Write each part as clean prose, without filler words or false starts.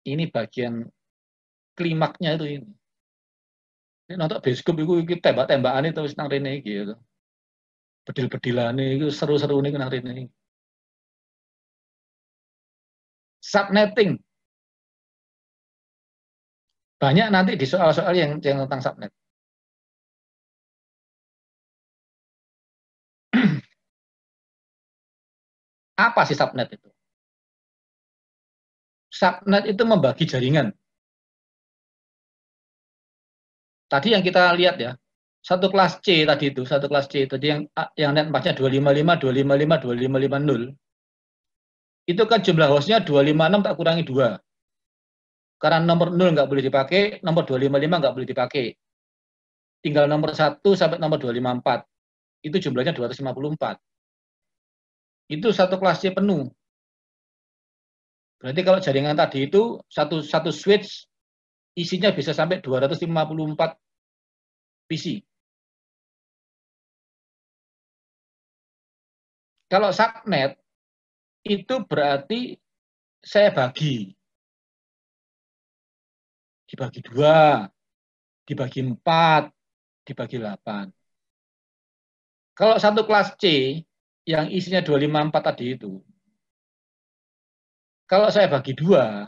Ini bagian klimaknya itu ini. Ini nonton bioskop itu tembak-tembakan itu nang rene gitu. Bedil-bedilan itu seru-seru nih nang rene. Subnetting. Banyak nanti di soal-soal yang tentang subnet. Apa sih subnet itu? Subnet itu membagi jaringan. Tadi yang kita lihat ya, satu kelas C tadi itu, satu kelas C tadi yang net empatnya 255, 255, 2550. Itu kan jumlah hostnya 256 tak kurangi 2. Karena nomor 0 nggak boleh dipakai, nomor 255 nggak boleh dipakai. Tinggal nomor 1 sampai nomor 254. Itu jumlahnya 254. Itu satu kelas C penuh. Berarti kalau jaringan tadi itu satu switch isinya bisa sampai 254 PC. Kalau subnet itu berarti saya dibagi 2, dibagi 4, dibagi 8. Kalau satu kelas C yang isinya 254 tadi itu, kalau saya bagi 2,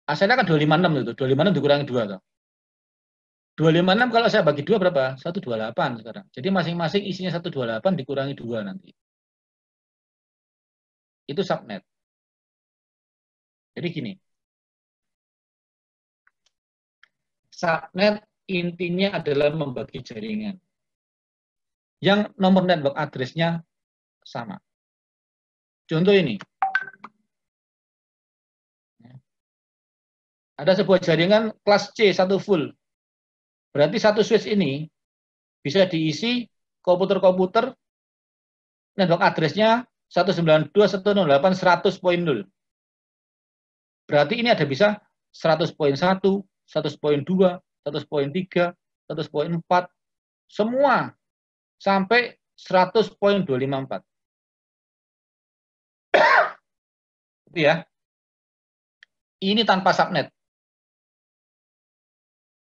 hasilnya kan 256 itu, 256 dikurangi 2 tuh. 256 kalau saya bagi 2 berapa? 128 sekarang. Jadi masing-masing isinya 128 dikurangi 2 nanti. Itu subnet. Jadi gini. Subnet intinya adalah membagi jaringan. Yang nomor network address-nya sama. Contoh ini. Ada sebuah jaringan kelas C, satu full. Berarti satu switch ini bisa diisi komputer-komputer network address-nya 192.168.100.0. Berarti ini ada bisa 100.1, 100.2, 100.3, 100.4, semua sampai 100.254. Itu ya. Ini tanpa subnet.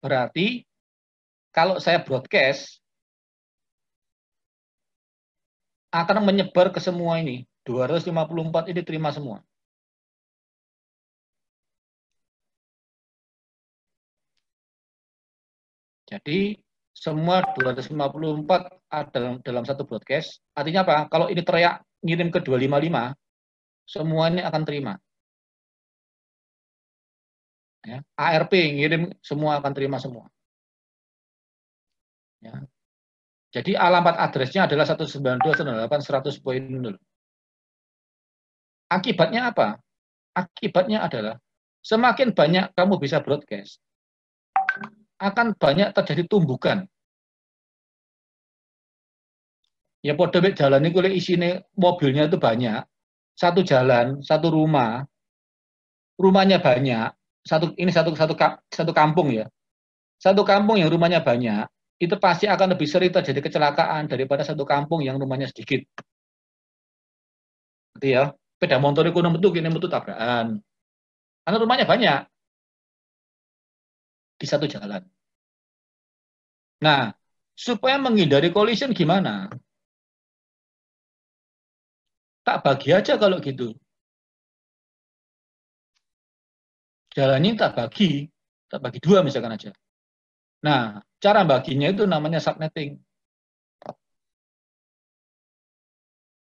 Berarti kalau saya broadcast akan menyebar ke semua ini. 254 ini terima semua. Jadi semua 254 ada dalam satu broadcast. Artinya apa? Kalau ini teriak ngirim ke 255, semuanya akan terima. Ya. ARP ngirim semua akan terima semua. Ya. Jadi alamat address-nya adalah 192.168.100.0. Akibatnya apa? Akibatnya adalah semakin banyak kamu bisa broadcast, akan banyak terjadi tumbukan. Ya podo jalan ini kuliah isinya mobilnya itu banyak. Satu jalan, satu rumah, rumahnya banyak. Satu kampung ya. Satu kampung yang rumahnya banyak, itu pasti akan lebih sering terjadi kecelakaan daripada satu kampung yang rumahnya sedikit. Gitu ya. Sepeda motor itu kini metu tabrakan. Karena rumahnya banyak di satu jalan. Nah, supaya menghindari collision gimana? Tak bagi aja kalau gitu. Jalannya tak bagi 2 misalkan aja. Nah, cara baginya itu namanya subnetting.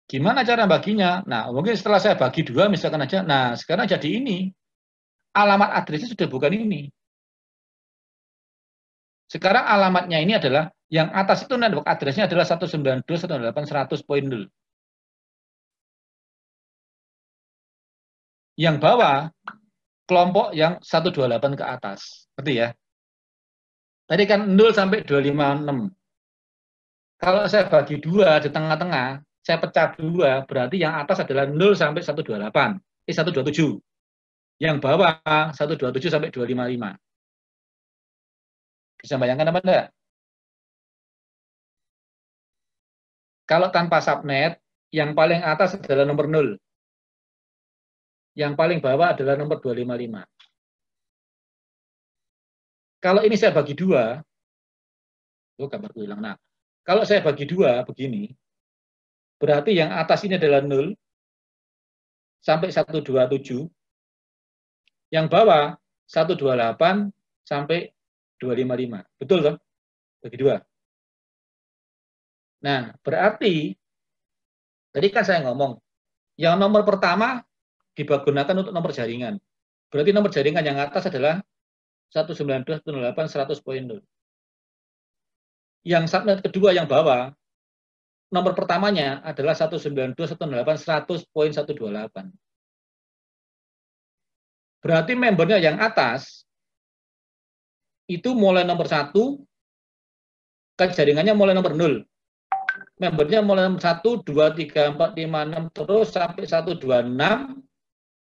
Gimana cara baginya? Nah, mungkin setelah saya bagi 2 misalkan aja. Nah, sekarang jadi ini. Alamat addressnya sudah bukan ini. Sekarang alamatnya ini adalah yang atas itu network addressnya adalah 192.168.100.0. Yang bawah kelompok yang 128 ke atas. Berarti ya. Tadi kan 0 sampai 256. Kalau saya bagi 2 di tengah-tengah, saya pecah 2, berarti yang atas adalah 0 sampai 128. 127. Yang bawah 127 sampai 255. Bisa bayangkan apa enggak? Kalau tanpa subnet, yang paling atas adalah nomor 0. Yang paling bawah adalah nomor 255. Kalau ini saya bagi dua, gambarku hilang. Nah, kalau saya bagi dua begini, berarti yang atas ini adalah 0 sampai 127, yang bawah 128 sampai 255. Betul toh? Bagi dua. Nah, berarti tadi kan saya ngomong, yang nomor pertama digunakan untuk nomor jaringan. Berarti nomor jaringan yang atas adalah 192.168.100.0. Yang subnet kedua yang bawah, nomor pertamanya adalah 192.168.100.128. Berarti membernya yang atas itu mulai nomor 1, kan jaringannya mulai nomor 0. Membernya mulai nomor 1, 2, 3, 4, 5, 6, terus sampai 126,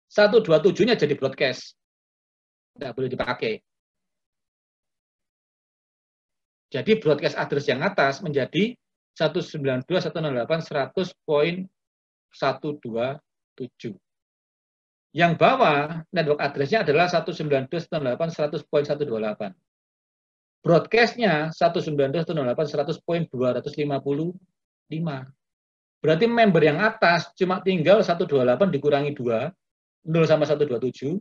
127-nya jadi broadcast. Tidak boleh dipakai. Jadi broadcast address yang atas menjadi 192.168.100.127. Yang bawah network address-nya adalah 192.168.100.128. Broadcast-nya 192.168.100.255. Berarti member yang atas cuma tinggal 128 dikurangi 2, 0 sama 127.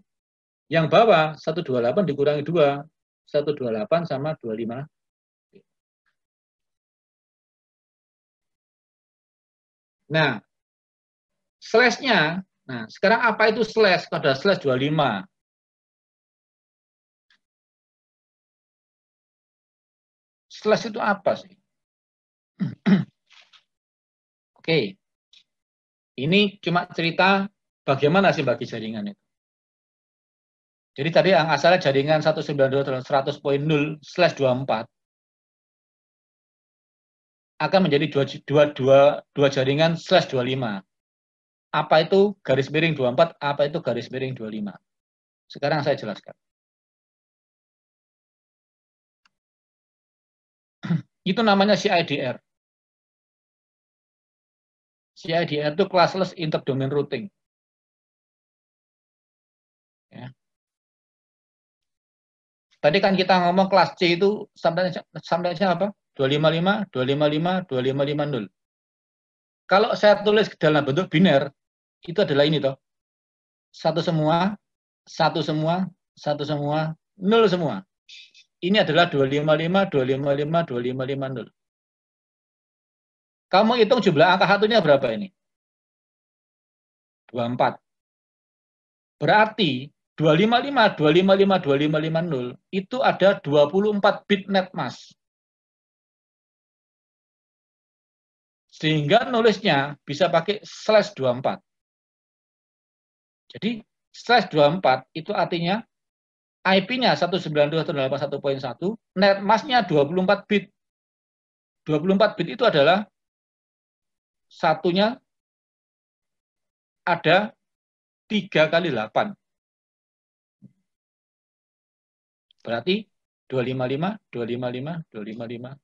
Yang bawah 128 dikurangi 2, 128 sama 25. Nah, slash-nya, nah sekarang apa itu slash? Pada slash 25. Slash itu apa sih? Oke. Ini cuma cerita bagaimana sih bagi jaringan itu. Jadi tadi yang asalnya jaringan 192.100.0/24 akan menjadi dua jaringan /25. Apa itu garis miring 24, apa itu garis miring 25. Sekarang saya jelaskan. Itu namanya CIDR. CIDR itu classless interdomain routing. Ya. Tadi kan kita ngomong kelas C itu sampai apa? 255, 255, 2550. Kalau saya tulis dalam bentuk biner, itu adalah ini toh. Satu semua, satu semua, satu semua, 0 semua. Ini adalah 255, 255, 2550. Kamu hitung jumlah angka satunya berapa ini? 24. Berarti 255, 255, 2550 itu ada 24 bit net mask. Sehingga nulisnya bisa pakai /24. Jadi /24 itu artinya IP-nya 192.168.1.1, net mask-nya 24 bit. 24 bit itu adalah satunya ada 3 kali 8. Berarti 255, 255, 255.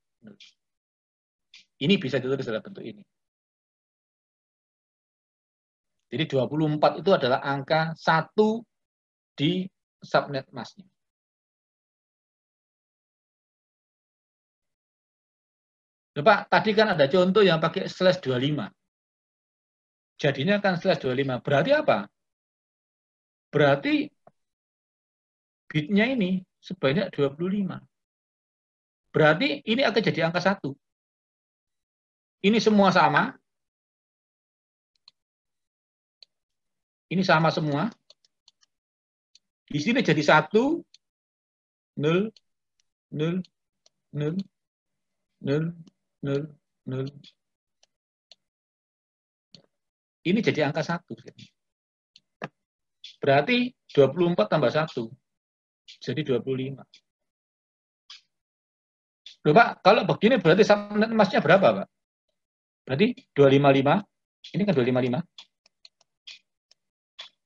Ini bisa ditulis dalam bentuk ini. Jadi 24 itu adalah angka 1 di subnet mask-nya. Pak, tadi kan ada contoh yang pakai /25. Jadinya kan /25. Berarti apa? Berarti bitnya ini sebanyak 25. Berarti ini akan jadi angka 1. Ini semua sama. Ini sama semua. Di sini jadi 1, 0, 0, 0, 0, 0, 0. Ini jadi angka 1. Berarti 24 tambah 1. Jadi 25. Loh Pak, kalau begini berarti subnet masknya berapa Pak? Berarti 255. Ini kan 255.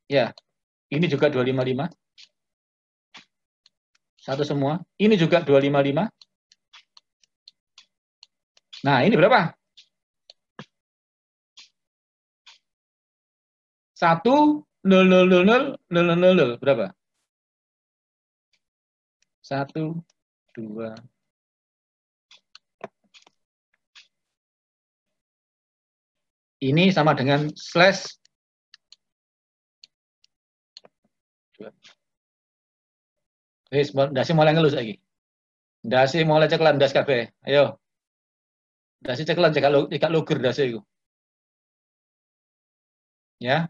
Ya, ini juga 255. Satu semua. Ini juga 255. Nah, ini berapa? 1, 0,000,000,000 berapa? 1, 2. Ini sama dengan slash 2. Wis, ndase mulai ngelus lagi. Ndase mulai ceklan ndas kabeh. Ayo. Ndase ceklan cekak lugur ndase iku. Ya.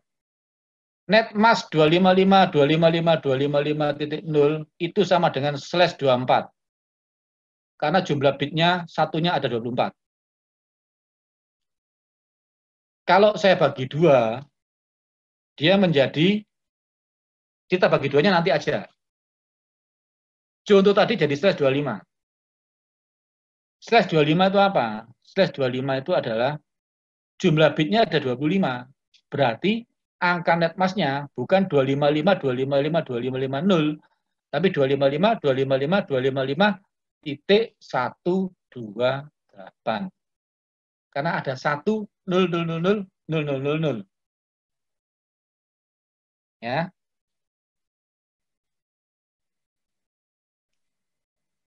Net mass 255, 255, 255.0 itu sama dengan slash 24. Karena jumlah bitnya satunya ada 24. Kalau saya bagi 2, dia menjadi, kita bagi 2-nya nanti aja. Contoh tadi jadi slash 25. Slash 25 itu apa? Slash 25 itu adalah jumlah bitnya ada 25. Berarti angka net mass-nya bukan 255, 255, 2550, tapi 255, 255, 255.128. Karena ada 1,000,000,000. Ya.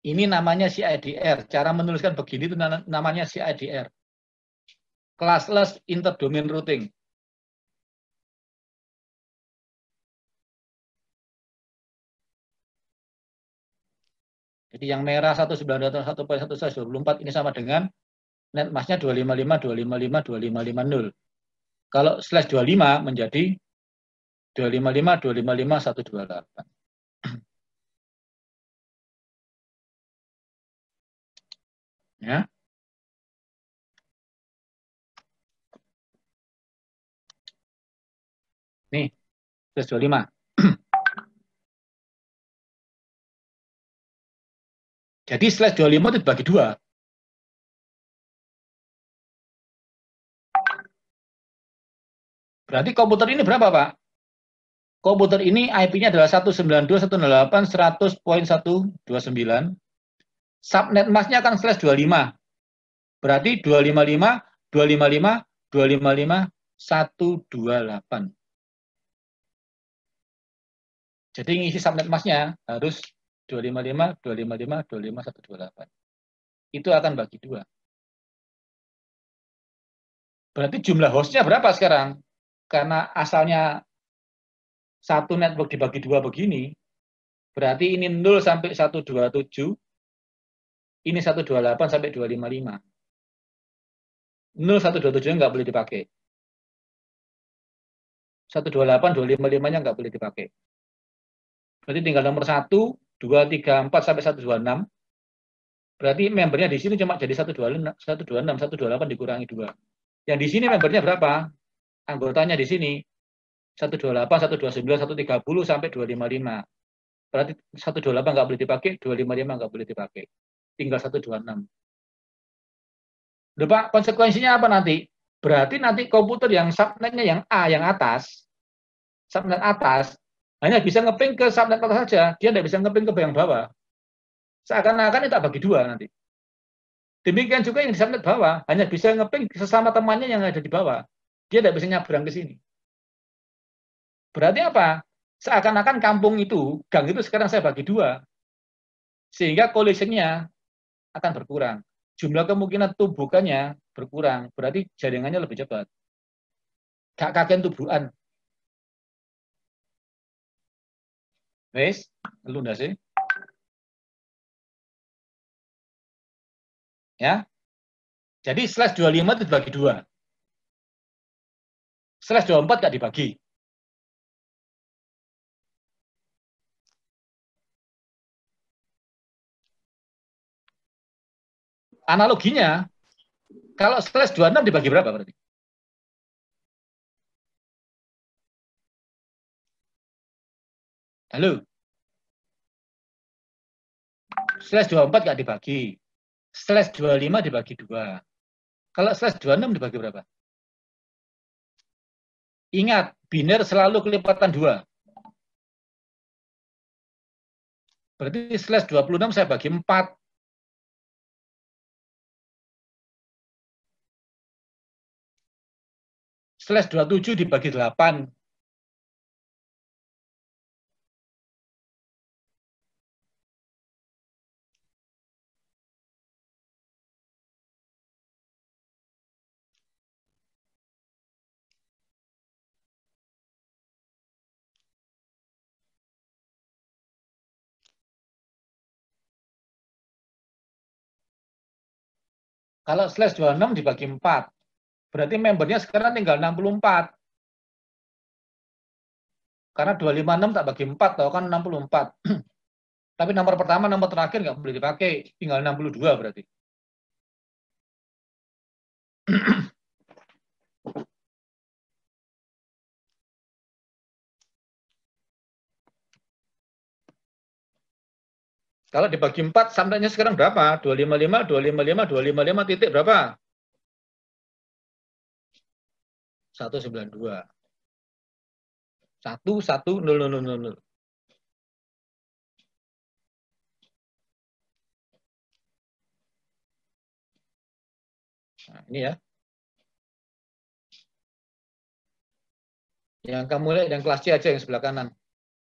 Ini namanya CIDR. Cara menuliskan begini itu namanya CIDR. Classless interdomain routing. Jadi yang merah 192.1.1/124 ini sama dengan net mass-nya 255, 255, 2550. Kalau slash 25 menjadi 255, 255, 128. Ya. Nih, slash 25. Jadi slash 25 itu dibagi 2. Berarti komputer ini berapa, Pak? Komputer ini IP-nya adalah 192.168.100.129. Subnet mask-nya akan slash 25. Berarti 255, 255, 255, 128. Jadi ngisi subnet mask-nya harus 255, 255, 25, 128. Itu akan bagi 2. Berarti jumlah host-nya berapa sekarang? Karena asalnya satu network dibagi 2 begini, berarti ini 0 sampai 127, ini 128 sampai 255. 0, 127 nggak boleh dipakai. 128, 255-nya nggak boleh dipakai. Berarti tinggal nomor 1, 2, 3, 4 sampai 126. Berarti membernya di sini cuma jadi 126, 128 dikurangi 2. Yang di sini membernya berapa? Anggotanya di sini 128, 129, 130 sampai 255. Berarti 128 nggak boleh dipakai, 255 nggak boleh dipakai. Tinggal 126. Udah, Pak, konsekuensinya apa nanti? Berarti nanti komputer yang subnetnya yang A, yang atas, subnet atas, hanya bisa ngeping ke subnet atas saja. Dia tidak bisa ngeping ke yang bawah. Seakan-akan itu bagi 2 nanti. Demikian juga yang di subnet bawah, hanya bisa ngeping sesama temannya yang ada di bawah. Dia tidak bisa nyabrang ke sini. Berarti apa? Seakan-akan kampung itu, gang itu sekarang saya bagi 2. Sehingga collision-nya akan berkurang. Jumlah kemungkinan tubuhkannya berkurang. Berarti jaringannya lebih cepat. Gak kagen tubuhan. Wes, lu ndak sih? Ya. Jadi slash 25 itu dibagi 2. Slash 24 gak dibagi. Analoginya, kalau slash 26 dibagi berapa berarti? Halo? Slash 24 gak dibagi. Slash 25 dibagi 2. Kalau slash 26 dibagi berapa? Ingat, biner selalu kelipatan 2. Berarti slash 26 saya bagi 4. Slash 27 dibagi 8. Kalau slash 26 dibagi 4, berarti membernya sekarang tinggal 64. Karena 256 tak bagi 4, tahu kan 64. Tapi nomor pertama, nomor terakhir nggak boleh dipakai, tinggal 62 berarti. Kalau dibagi 4, subnetnya sekarang berapa? 255, 255, 255 titik berapa? 192. 11000. Nah, ini ya. Yang kamu lihat yang kelas C aja yang sebelah kanan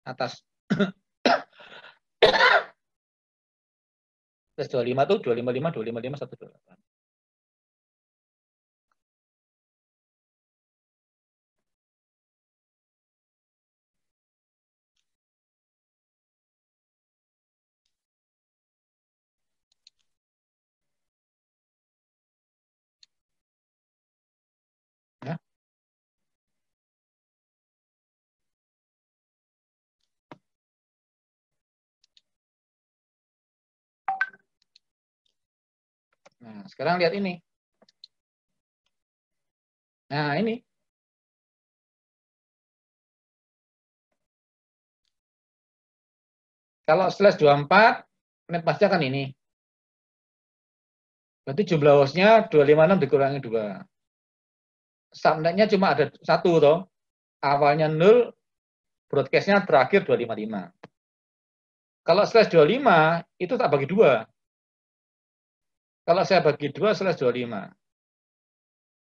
atas. Plus 25 tuh 255, 255, 128. Ya. Nah, sekarang lihat ini. Nah, ini. Kalau slash 24, net pasnya kan ini. Berarti jumlah hostnya 256 dikurangi 2. Subnetnya cuma ada satu, toh. Awalnya 0, broadcastnya terakhir 255. Kalau slash 25, itu tak bagi 2. Kalau saya bagi 2 slash 25.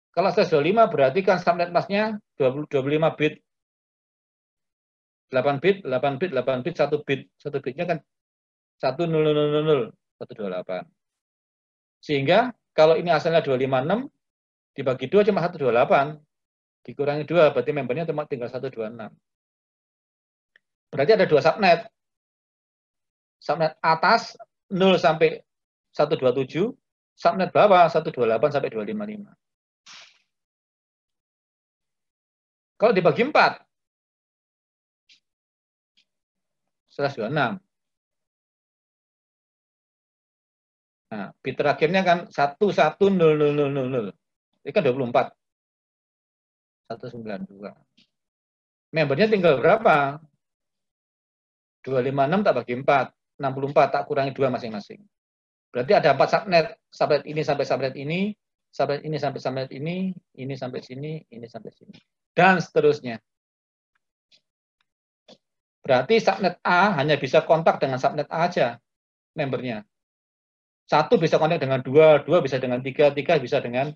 Kalau slash 25 berarti kan subnet masnya 25 bit. 8 bit, 8 bit, 8 bit, 1 bit. 1 bitnya kan 10000, 128. Sehingga kalau ini asalnya 256, dibagi 2 cuma 128. Dikurangi 2, berarti membernya cuma tinggal 126. Berarti ada 2 subnet. Subnet atas 0 sampai 127, subnet bawah 128 sampai 255. Kalau dibagi 4, 126. Nah, bit terakhirnya kan 1100000. Ini kan 24. 192. Membernya tinggal berapa? 256 tak bagi 4. 64 tak kurangi 2 masing-masing. Berarti ada 4 subnet. Subnet ini sampai subnet ini, subnet ini sampai subnet ini sampai sini, ini sampai sini. Dan seterusnya. Berarti subnet A hanya bisa kontak dengan subnet A aja membernya. 1 bisa kontak dengan 2, 2 bisa dengan 3, 3 bisa dengan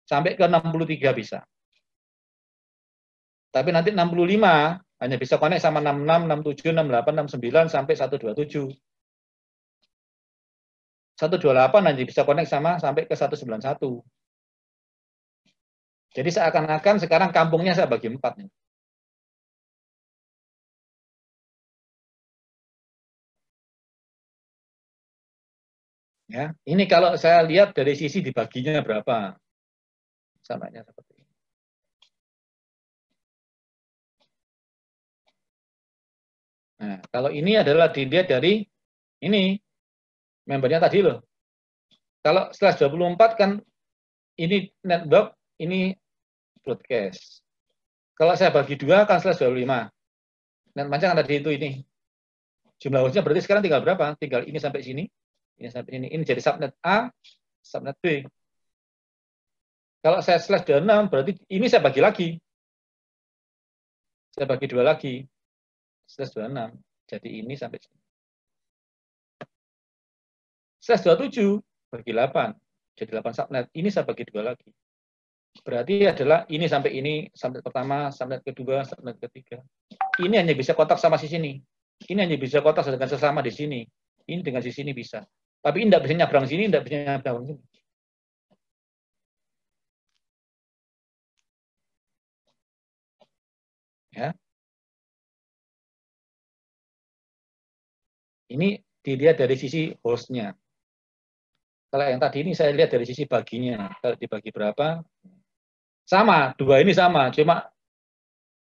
sampai ke 63 bisa. Tapi nanti 65 hanya bisa connect sama 66, 67, 68, 69 sampai 127. 128 hanya bisa connect sama sampai ke 191. Jadi seakan-akan sekarang kampungnya saya bagi 4 nih. Ya, ini kalau saya lihat dari sisi dibaginya berapa. Samanya seperti ini. Nah, kalau ini adalah dilihat dari ini membernya tadi loh. Kalau slash 24 kan ini network, ini broadcast. Kalau saya bagi 2 kan slash 25. Netmatch kan tadi itu ini. Jumlah hostnya berarti sekarang tinggal berapa? Tinggal ini sampai sini, ini sampai ini. Ini jadi subnet A, subnet B. Kalau saya slash 26 berarti ini saya bagi lagi. Saya bagi 2 lagi. Slash 26. Jadi ini sampai sini. Slash 27 bagi 8. Jadi 8 subnet. Ini saya bagi 2 lagi. Berarti adalah ini sampai ini, subnet pertama, subnet kedua, subnet ketiga. Ini hanya bisa kontak sama si sini. Ini hanya bisa kontak dengan sesama di sini. Ini dengan si sini bisa. Tapi ini tidak bisa nyabrang sini, tidak bisa nyabrang sini. Ya. Ini dilihat dari sisi hostnya. Kalau yang tadi ini saya lihat dari sisi baginya. Kalau dibagi berapa? Sama, dua ini sama, cuma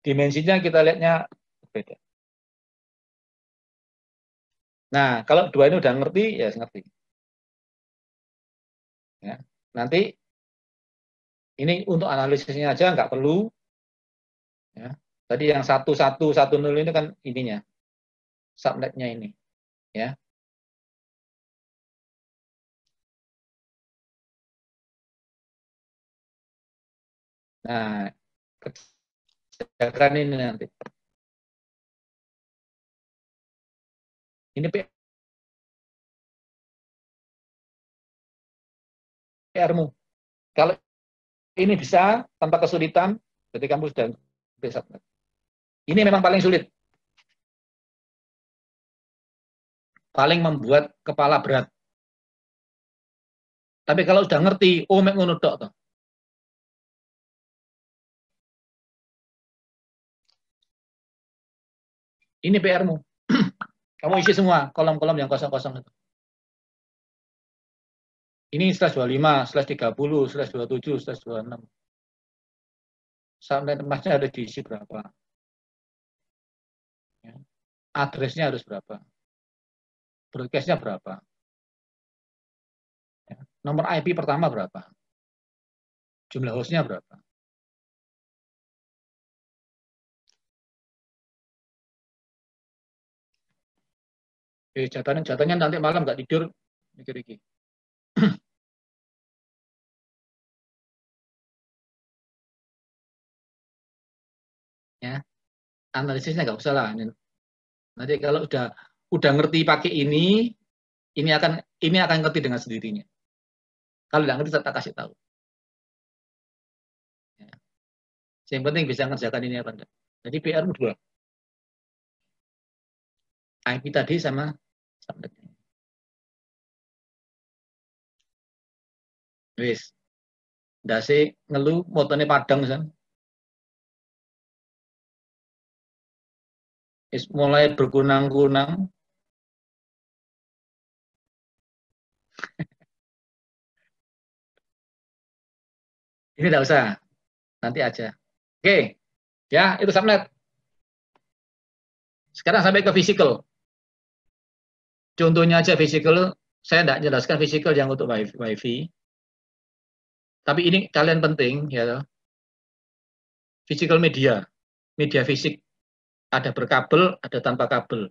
dimensinya kita lihatnya beda. Nah, kalau dua ini udah ngerti, ya ngerti. Ya. Nanti ini untuk analisisnya aja nggak perlu. Ya. Tadi yang 1110 ini kan ininya, subnetnya ini. Ya. Nah, kerjakan ini nanti. Ini PR-mu. Kalau ini bisa tanpa kesulitan, berarti kamu sudah bisa. Ini memang paling sulit. Paling membuat kepala berat. Tapi kalau sudah ngerti, oh mek ngono tok toh. Ini PR-mu. Kamu isi semua kolom-kolom yang kosong-kosong itu. Ini /25, /30, /27, /26. Sampai emasnya harus diisi berapa? Ya. Addressnya harus berapa? Broadcast-nya berapa? Ya. Nomor IP pertama berapa? Jumlah hostnya berapa? Jatahnya nanti malam nggak tidur mikir-mikir. Ya, analisisnya nggak usah lah. Nanti kalau udah ngerti pakai ini akan ngerti dengan sendirinya. Kalau nggak ngerti tak kasih tahu. Ya. Yang penting bisa ngerjakan ini apa enggak. Jadi PR dua. IP tadi sama subnetnya. Wis. Dasi ngeluh motone padang san. Wis mulai berkunang-kunang. Ini enggak usah. Nanti aja. Oke. Ya, itu subnet. Sekarang sampai ke physical. Contohnya aja physical, saya tidak jelaskan physical yang untuk WiFi. Tapi ini kalian penting ya. Physical media fisik. Ada berkabel, ada tanpa kabel.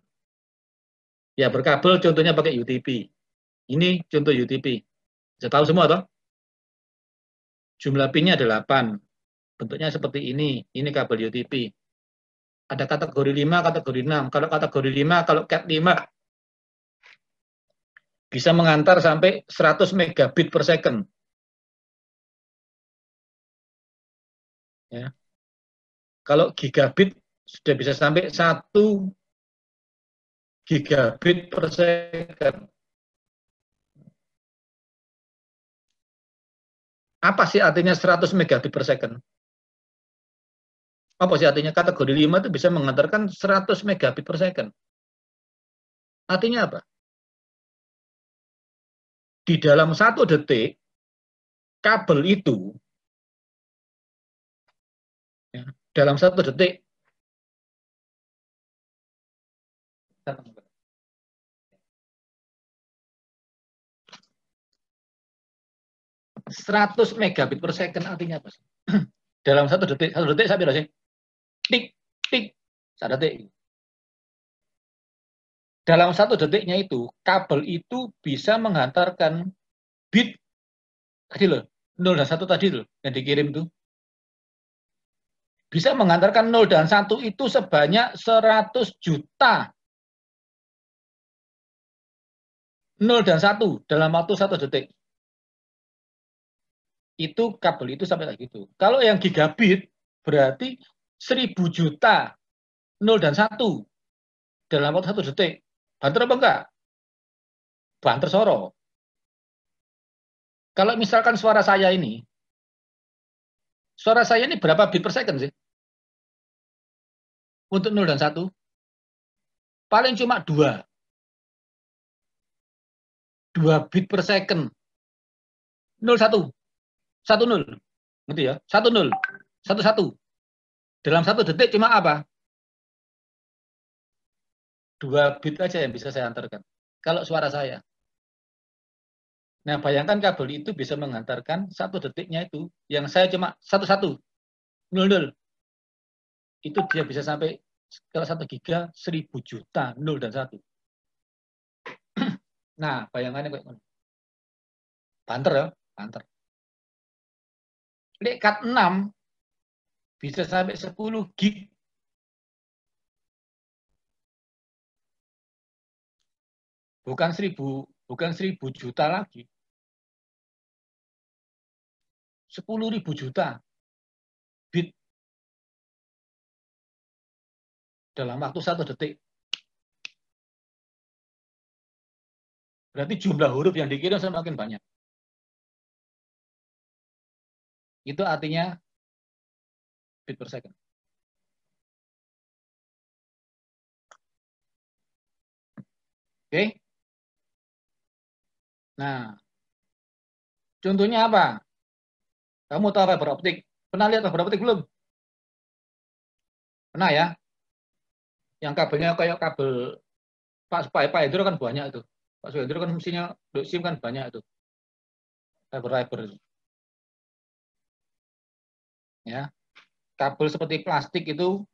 Ya berkabel contohnya pakai UTP. Ini contoh UTP. Bisa tahu semua toh? Jumlah pinnya 8. Bentuknya seperti ini. Ini kabel UTP. Ada kategori 5, kategori 6. Kalau kategori 5, kalau Cat 5 bisa mengantar sampai 100 megabit per second. Ya. Kalau gigabit sudah bisa sampai 1 gigabit per second. Apa sih artinya 100 megabit per second? Apa sih artinya kategori 5 itu bisa mengantarkan 100 megabit per second? Artinya apa? Di dalam 1 detik, kabel itu, ya, dalam 1 detik, 100 megabit per second artinya apa? Dalam 1 detik sampai berapa sih? Tik, tik, 1 detik. Dalam 1 detiknya itu, kabel itu bisa menghantarkan bit tadi loh, 0 dan 1 tadi loh, yang dikirim itu. Bisa menghantarkan 0 dan 1 itu sebanyak 100 juta. 0 dan 1 dalam waktu 1 detik. Itu kabel itu sampai kayak gitu. Kalau yang gigabit berarti 1000 juta 0 dan 1 dalam waktu 1 detik. Banter apa enggak? Banter soro. Kalau misalkan suara saya ini berapa bit per second sih? Untuk 0 dan 1? Paling cuma 2 bit per second. 01, 10. Ngerti ya? 10, 11. Dalam 1 detik cuma apa? 2 bit aja yang bisa saya antarkan. Kalau suara saya. Nah, bayangkan kabel itu bisa menghantarkan 1 detiknya itu. Yang saya cuma 11, 00. Itu dia bisa sampai kalau 1 giga 1000 juta 0 dan 1. Nah, bayangannya kayak mana? Banter ya, banter. Kat 6 bisa sampai 10 gig. Bukan 1000 juta lagi. 10.000 juta bit dalam waktu 1 detik. Berarti jumlah huruf yang dikirim semakin banyak. Itu artinya bit per second. Oke? Nah, contohnya apa? Kamu tahu fiber optik? Pernah lihat fiber optik belum? Pernah ya? Yang kabelnya kayak kabel Pak Hendro kan banyak itu. Pak Hendro kan mestinya SIM kan banyak itu. Fiber itu. Ya. Kabel seperti plastik itu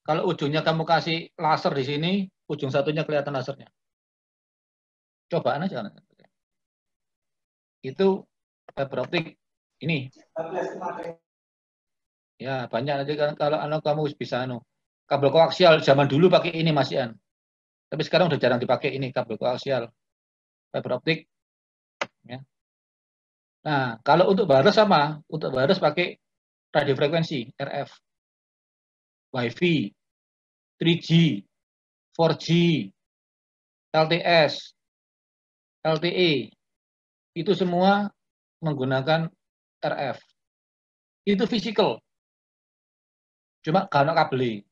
kalau ujungnya kamu kasih laser di sini, ujung satunya kelihatan lasernya. Cobaan aja. Itu fiber optik ini. Ya, banyak nanti kalau kamu bisa kabel koaksial zaman dulu pakai ini Mas Ian. Tapi sekarang udah jarang dipakai ini kabel koaksial. Fiber optik ya. Nah, kalau untuk wireless sama, untuk wireless pakai radio frekuensi RF. Wi-Fi, 3G, 4G, LTS, LTE, itu semua menggunakan RF. Itu physical. Cuma kalau kabel.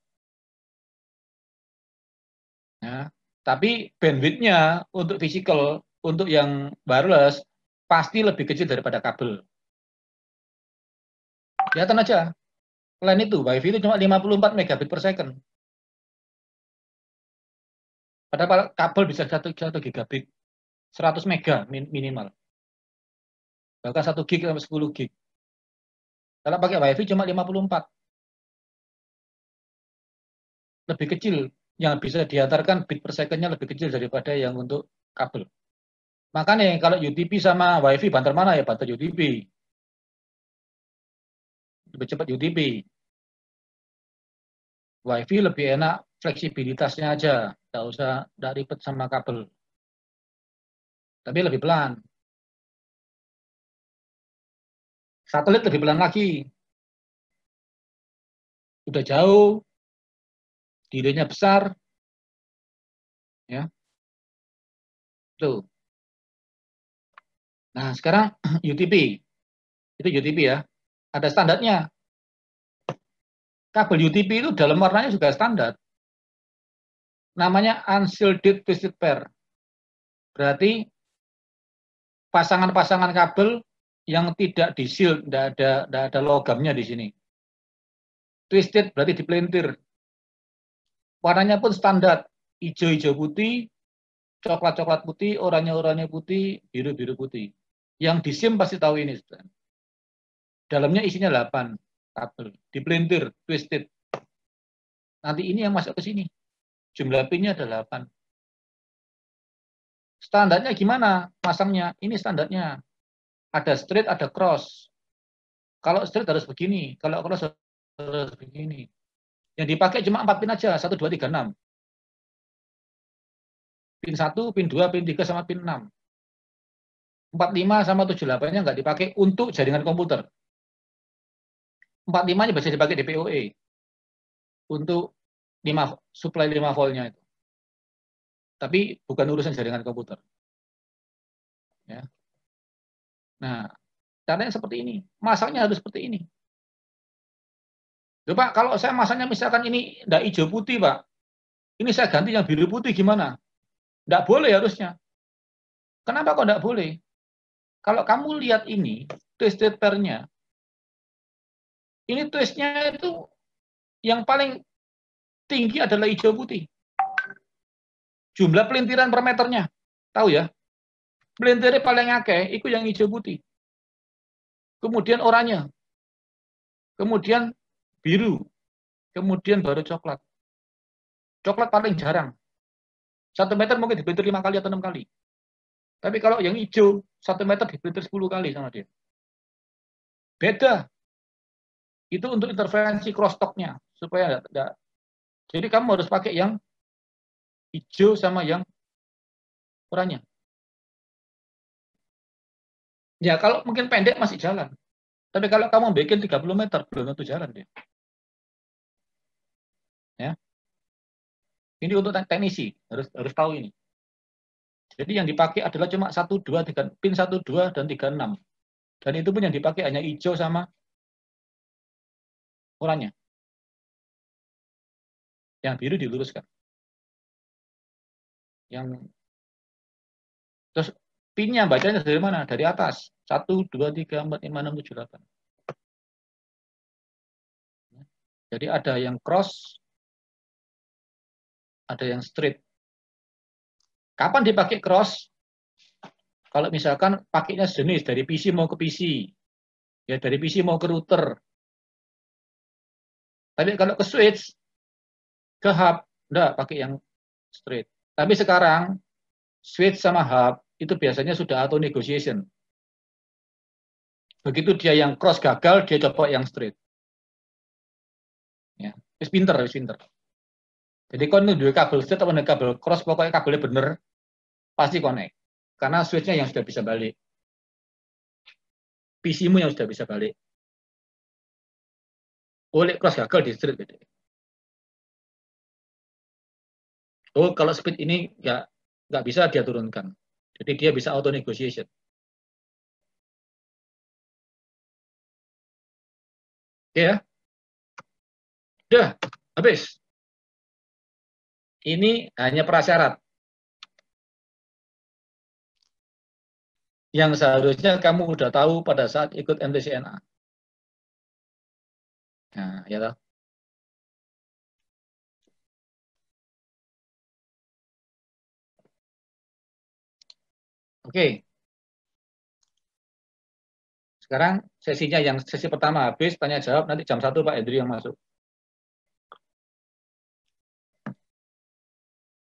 Ya. Tapi bandwidth-nya untuk physical, untuk yang wireless, pasti lebih kecil daripada kabel. Kelihatan aja. LAN itu, Wi-Fi itu cuma 54 megabit per second. Padahal kabel bisa 1 gigabit. 100 mega minimal. Bahkan 1 gig sampai 10 gig. Kalau pakai Wi-Fi cuma 54. Lebih kecil. Yang bisa diantarkan bit per second-nya lebih kecil daripada yang untuk kabel. Makanya kalau UTP sama Wi-Fi banter mana ya? Banter UTP. Lebih cepat UTP. Wi-Fi lebih enak fleksibilitasnya aja. Nggak ribet sama kabel. Tapi lebih pelan. Satelit lebih pelan lagi. Udah jauh, delay-nya besar. Ya. Tuh. Nah, sekarang UTP. Itu UTP ya. Ada standarnya. Kabel UTP itu dalam warnanya juga standar. Namanya unshielded twisted pair. Berarti pasangan-pasangan kabel yang tidak di-shield, tidak ada logamnya di sini. Twisted berarti dipelintir. Warnanya pun standar. Hijau-hijau putih, coklat-coklat putih, oranye-oranye putih, biru-biru putih. Yang di SIM pasti tahu ini. Dalamnya isinya 8 kabel. Dipelintir, twisted. Nanti ini yang masuk ke sini. Jumlah pinnya ada 8. Standarnya gimana masangnya? Ini standarnya. Ada straight, ada cross. Kalau straight harus begini. Kalau cross harus begini. Yang dipakai cuma 4 pin aja. 1, 2, 3, 6. Pin 1, pin 2, pin 3, sama pin 6. 45 sama 78-nya nggak dipakai untuk jaringan komputer. 45-nya bisa dipakai di PoE. Untuk supply 5 voltnya itu. Tapi bukan urusan jaringan komputer. Ya. Nah, caranya seperti ini. Masaknya harus seperti ini. Loh, Pak, kalau saya masaknya misalkan ini enggak hijau putih, Pak. Ini saya ganti yang biru putih gimana? Enggak boleh harusnya. Kenapa kok enggak boleh? kalau kamu lihat ini, twisted pair-nya, ini twist-nya itu yang paling tinggi adalah hijau putih. Jumlah pelintiran per meternya. Tahu ya? Pelintirnya paling akeh, itu yang hijau putih. Kemudian oranye. Kemudian biru. Kemudian baru coklat. Coklat paling jarang. 1 meter mungkin dipelintir 5 kali atau 6 kali. Tapi kalau yang hijau, 1 meter dipelintir 10 kali sama dia. Beda. Itu untuk interferensi crosstalk-nya. Supaya enggak. Jadi kamu harus pakai yang hijau sama yang oranye. Ya, kalau mungkin pendek masih jalan. Tapi kalau kamu bikin 30 meter, belum tentu jalan dia. Ya. Ini untuk teknisi, harus tahu ini. Jadi yang dipakai adalah cuma 1, 2, 3, pin 1, 2, dan 3, 6. Dan itu pun yang dipakai hanya hijau sama oranye. Yang biru diluruskan. Terus pinnya bacanya dari mana? Dari atas. 1, 2, 3, 4, 5, 6, 7, 8. Jadi ada yang cross, ada yang straight. Kapan dipakai cross? Kalau misalkan pakainya sejenis dari PC mau ke PC, ya dari PC mau ke router. Tapi kalau ke switch, ke hub, enggak pakai yang straight. Tapi sekarang switch sama hub itu biasanya sudah auto negotiation. Begitu dia yang cross gagal, dia coba yang straight. Ya, wis pinter. Jadi kalau dua kabel straight atau kabel cross, pokoknya kabelnya bener, pasti connect. Karena switch-nya yang sudah bisa balik. PC-mu yang sudah bisa balik. Oleh cross gagal di straight. Gitu. Oh, kalau speed ini nggak bisa dia turunkan. Jadi dia bisa auto negotiation. Oke ya. Udah, habis. Ini hanya prasyarat. Yang seharusnya kamu udah tahu pada saat ikut MTCNA. Nah, ya toh. Oke. Sekarang sesinya yang sesi pertama habis, tanya jawab, nanti jam 1 Pak Hendri yang masuk.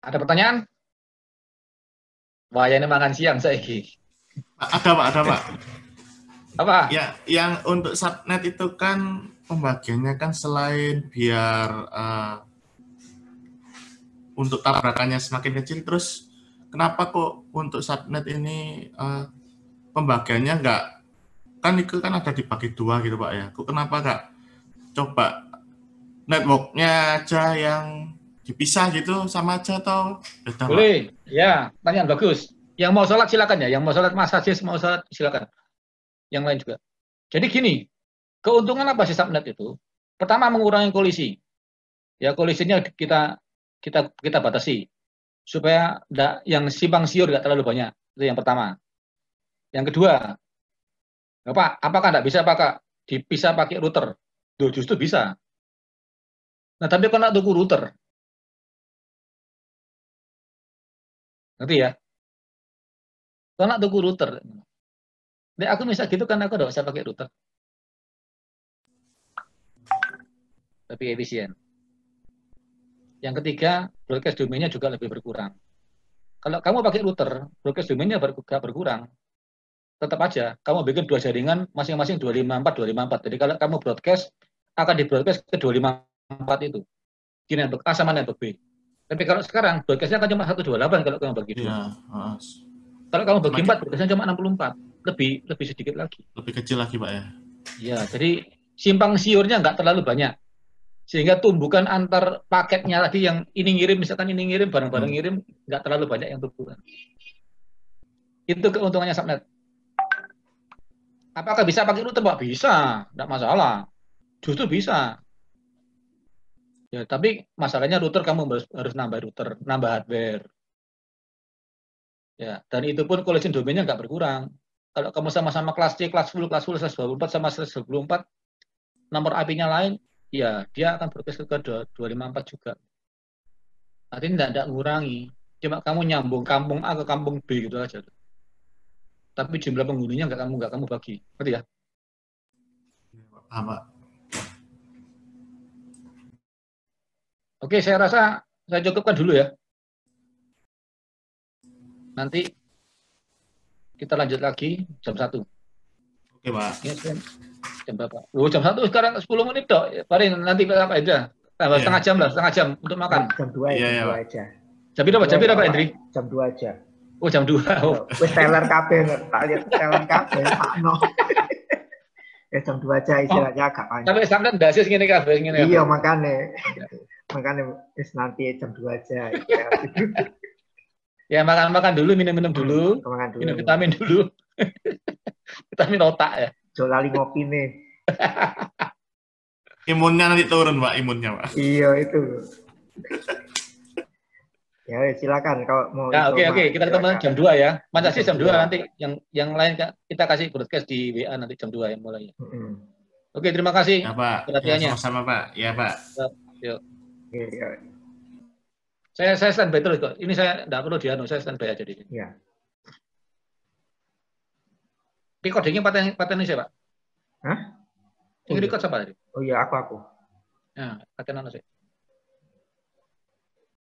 Ada pertanyaan? Wah, ini makan siang saya. Ada Pak. Apa? Ya, yang untuk subnet itu kan pembagiannya kan selain biar untuk tabrakannya semakin kecil, terus kenapa kok untuk subnet ini pembagiannya nggak, kan itu kan ada dibagi 2 gitu Pak ya, kok kenapa nggak coba networknya aja yang dipisah gitu sama aja atau beda Pak? Boleh, ya, pertanyaan bagus. Yang mau sholat silakan ya, yang mau sholat Mas Aziz mau sholat silakan. Yang lain juga. Jadi gini, keuntungan apa sih subnet itu? Pertama mengurangi kolisi. Ya kolisinya kita batasi supaya yang simpang siur nggak terlalu banyak. Itu yang pertama. Yang kedua, apakah nggak bisa dipisah pakai router? Duh, justru bisa. Nah, tapi kalau nggak tuku router, ngerti ya? Kalau nggak tuku router, nah, aku bisa gitu kan aku nggak usah pakai router, tapi efisien. Yang ketiga, broadcast domainnya juga lebih berkurang. Kalau kamu pakai router, broadcast domainnya berkurang. Tetap aja, kamu bikin 2 jaringan masing-masing 254. Jadi kalau kamu broadcast, akan di-broadcast ke 254 itu. Di network A sama network B. Tapi kalau sekarang, broadcastnya kan cuma 128 kalau kamu bagi 2. Ya, kalau kamu bagi 4, broadcastnya cuma 64. Lebih sedikit lagi. Lebih kecil lagi Pak ya? Ya, jadi simpang siurnya nggak terlalu banyak. Sehingga tumbukan antar paketnya tadi yang ini ngirim, misalkan ini ngirim, bareng-bareng ngirim, nggak terlalu banyak yang tumbukan. Itu keuntungannya subnet. Apakah bisa pakai router, Pak? Bisa, nggak masalah. Justru bisa. Ya, tapi masalahnya router kamu harus nambah router, nambah hardware. Ya, dan itu pun collision domainnya nggak berkurang. Kalau kamu sama-sama kelas C, kelas 10, 124 sama 124, nomor IP-nya lain, ya dia akan broadcast ke 254 juga. Artinya tidak ngurangi. Cuma kamu nyambung kampung A ke kampung B gitu aja. Tapi jumlah penghuninya nggak kamu bagi. Ngerti ya? Paham, Pak. Oke, saya rasa saya cukupkan dulu ya. Nanti kita lanjut lagi jam 1. Oke, Pak. Ya, jam berapa? Oh, jam 1 sekarang 10 menit dok. Paling nanti apa aja? Tambah setengah jam lah, setengah jam untuk makan. Jam 2 ya, Iya, jam iya, 2 Pak. aja. Jam berapa, Hendri? Jam 2 aja. Oh, jam 2. Oh. Wis teler kabeh, tak lihat teler kabeh, sakno. Ya jam 2 aja istilahnya agak panjang. Sampai sampean basis ngene kabeh ngene. Iya, makane wis nanti jam 2 aja. Ya makan dulu, minum dulu, Makan dulu. minum vitamin dulu. Vitamin otak ya. Jo lali ngopi nih. Imunnya nanti turun, Pak, imunnya, Pak. Iya itu. Ya silakan kalau mau. Ya, oke, kita ketemu jam 2 ya. Masa sih jam 2 nanti yang lain kita kasih broadcast di WA nanti jam 2 ya mulainya. Oke, terima kasih Ya, Pak. perhatiannya. Ya, sama-sama, Pak. Ya, Pak. Yuk. Iya. Saya standby terus kok. Ini saya enggak perlu dianu, saya standby aja di sini. Iya. Recordingnya paten saya, Pak. Hah? Ini record siapa tadi? Oh iya, aku. Ya, paten anu sih.